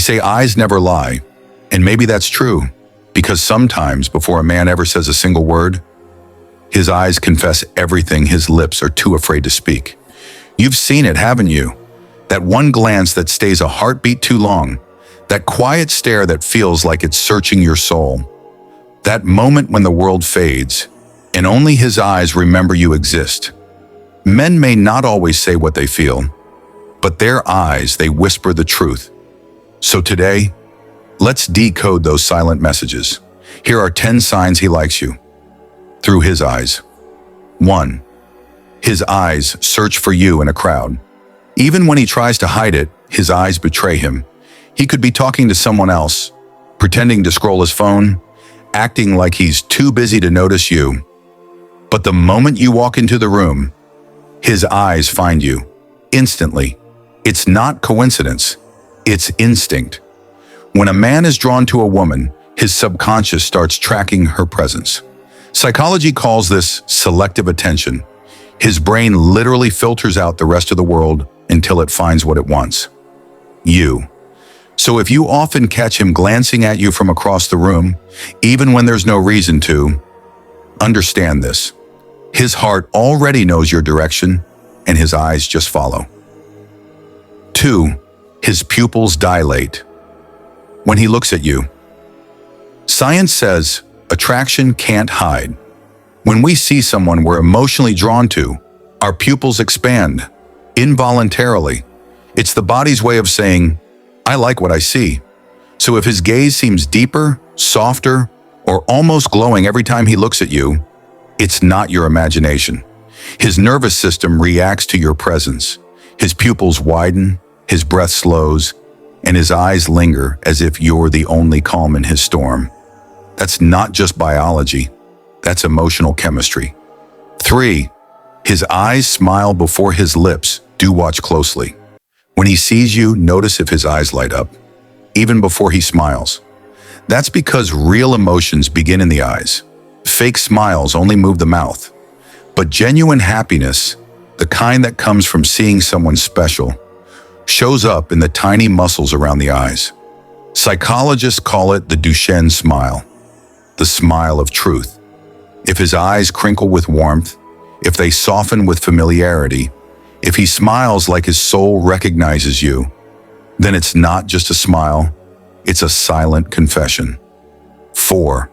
say eyes never lie, and maybe that's true, because sometimes before a man ever says a single word, his eyes confess everything his lips are too afraid to speak. You've seen it, haven't you? That one glance that stays a heartbeat too long, that quiet stare that feels like it's searching your soul, that moment when the world fades, and only his eyes remember you exist. Men may not always say what they feel, but their eyes, they whisper the truth. So today, let's decode those silent messages. Here are 10 signs he likes you. Through his eyes. 1. His eyes search for you in a crowd. Even when he tries to hide it, his eyes betray him. He could be talking to someone else, pretending to scroll his phone, acting like he's too busy to notice you. But the moment you walk into the room, his eyes find you. Instantly. It's not coincidence. It's instinct. When a man is drawn to a woman, his subconscious starts tracking her presence. Psychology calls this selective attention. His brain literally filters out the rest of the world until it finds what it wants. You. So if you often catch him glancing at you from across the room, even when there's no reason to, understand this. His heart already knows your direction, and his eyes just follow. 2. His pupils dilate. When he looks at you. Science says attraction can't hide. When we see someone we're emotionally drawn to, our pupils expand, involuntarily. It's the body's way of saying, I like what I see. So if his gaze seems deeper, softer, or almost glowing every time he looks at you, it's not your imagination. His nervous system reacts to your presence. His pupils widen, his breath slows, and his eyes linger as if you're the only calm in his storm. That's not just biology, that's emotional chemistry. 3. His eyes smile before his lips. Do watch closely. When he sees you, notice if his eyes light up, even before he smiles. That's because real emotions begin in the eyes. Fake smiles only move the mouth. But genuine happiness, the kind that comes from seeing someone special, shows up in the tiny muscles around the eyes. Psychologists call it the Duchenne smile, the smile of truth. If his eyes crinkle with warmth, if they soften with familiarity, if he smiles like his soul recognizes you, then it's not just a smile, it's a silent confession. 4.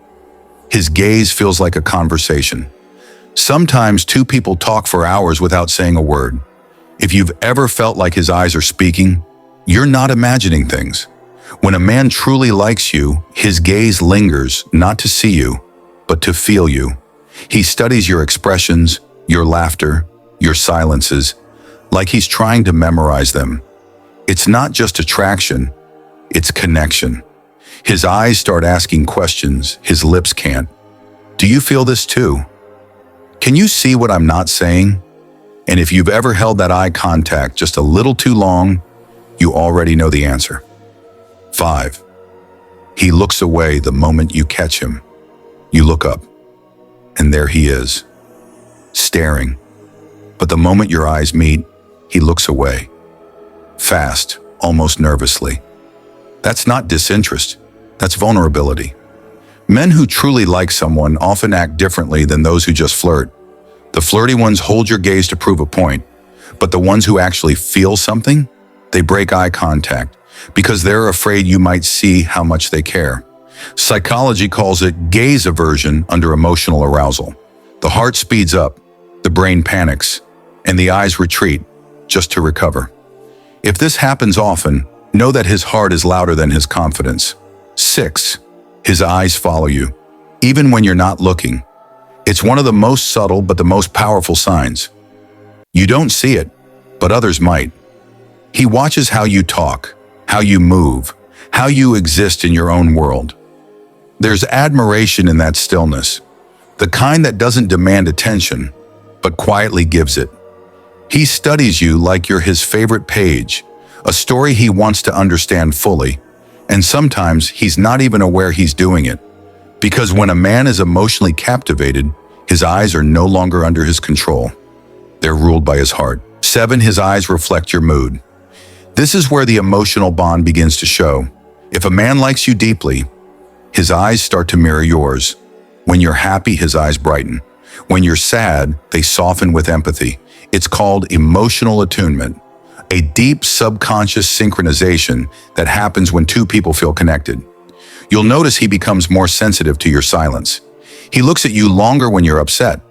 His gaze feels like a conversation. Sometimes two people talk for hours without saying a word. If you've ever felt like his eyes are speaking, you're not imagining things. When a man truly likes you, his gaze lingers not to see you, but to feel you. He studies your expressions, your laughter, your silences, like he's trying to memorize them. It's not just attraction, it's connection. His eyes start asking questions his lips can't. Do you feel this too? Can you see what I'm not saying? And if you've ever held that eye contact just a little too long, you already know the answer. 5. He looks away the moment you catch him. You look up, and there he is, staring. But the moment your eyes meet, he looks away. Fast, almost nervously. That's not disinterest, that's vulnerability. Men who truly like someone often act differently than those who just flirt. The flirty ones hold your gaze to prove a point, but the ones who actually feel something, they break eye contact because they're afraid you might see how much they care. Psychology calls it gaze aversion under emotional arousal. The heart speeds up, the brain panics, and the eyes retreat just to recover. If this happens often, know that his heart is louder than his confidence. 6. His eyes follow you, even when you're not looking. It's one of the most subtle but the most powerful signs. You don't see it, but others might. He watches how you talk, how you move, how you exist in your own world. There's admiration in that stillness, the kind that doesn't demand attention, but quietly gives it. He studies you like you're his favorite page, a story he wants to understand fully, and sometimes he's not even aware he's doing it. Because when a man is emotionally captivated, his eyes are no longer under his control. They're ruled by his heart. 7. His eyes reflect your mood. This is where the emotional bond begins to show. If a man likes you deeply, his eyes start to mirror yours. When you're happy, his eyes brighten. When you're sad, they soften with empathy. It's called emotional attunement, a deep subconscious synchronization that happens when two people feel connected. You'll notice he becomes more sensitive to your silence. He looks at you longer when you're upset.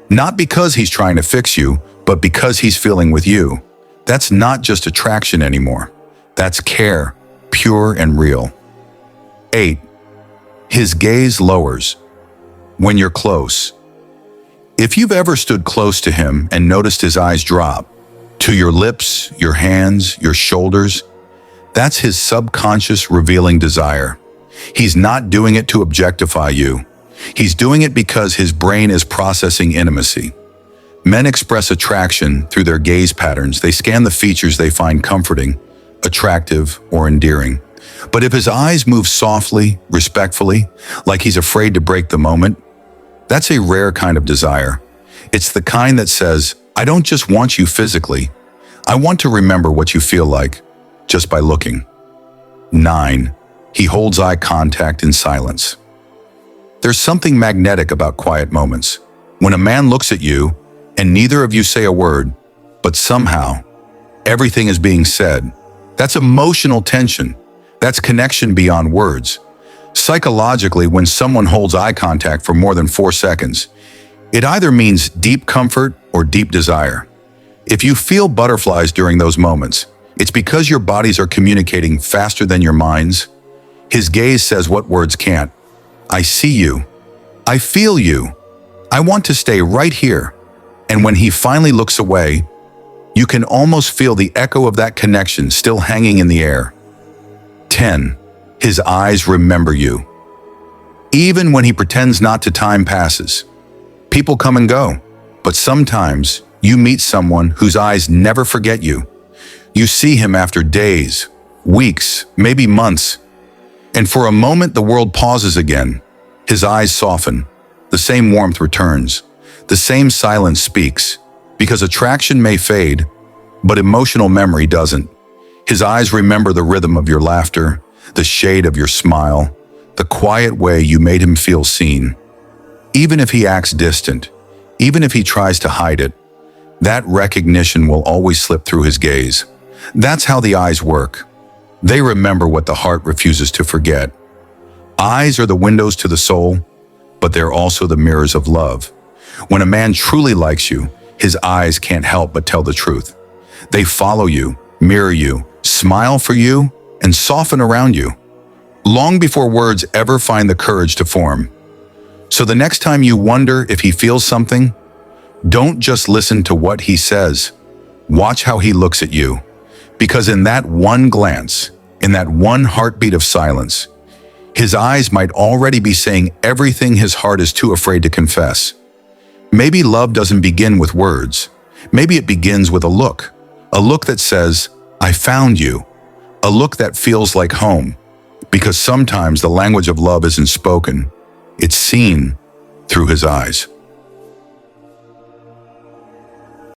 Not because he's trying to fix you, but because he's feeling with you. That's not just attraction anymore. That's care, pure and real. 8. His gaze lowers. When you're close. If you've ever stood close to him and noticed his eyes drop, to your lips, your hands, your shoulders, that's his subconscious revealing desire. He's not doing it to objectify you. He's doing it because his brain is processing intimacy. Men express attraction through their gaze patterns. They scan the features they find comforting, attractive, or endearing. But if his eyes move softly, respectfully, like he's afraid to break the moment, that's a rare kind of desire. It's the kind that says, I don't just want you physically. I want to remember what you feel like, just by looking. 9. He holds eye contact in silence. There's something magnetic about quiet moments. When a man looks at you, and neither of you say a word, but somehow, everything is being said. That's emotional tension. That's connection beyond words. Psychologically, when someone holds eye contact for more than 4 seconds, it either means deep comfort or deep desire. If you feel butterflies during those moments, it's because your bodies are communicating faster than your minds. His gaze says what words can't. I see you. I feel you. I want to stay right here. And when he finally looks away, you can almost feel the echo of that connection still hanging in the air. 10. His eyes remember you. Even when he pretends not to, time passes. People come and go, but sometimes you meet someone whose eyes never forget you. You see him after days, weeks, maybe months, and for a moment the world pauses again. His eyes soften. The same warmth returns. The same silence speaks, because attraction may fade, but emotional memory doesn't. His eyes remember the rhythm of your laughter, the shade of your smile, the quiet way you made him feel seen. Even if he acts distant, even if he tries to hide it, that recognition will always slip through his gaze. That's how the eyes work. They remember what the heart refuses to forget. Eyes are the windows to the soul, but they're also the mirrors of love. When a man truly likes you, his eyes can't help but tell the truth. They follow you, mirror you, smile for you, and soften around you, long before words ever find the courage to form. So the next time you wonder if he feels something, don't just listen to what he says. Watch how he looks at you. Because in that one glance, in that one heartbeat of silence, his eyes might already be saying everything his heart is too afraid to confess. Maybe love doesn't begin with words. Maybe it begins with a look that says, I found you, a look that feels like home. Because sometimes the language of love isn't spoken, it's seen through his eyes.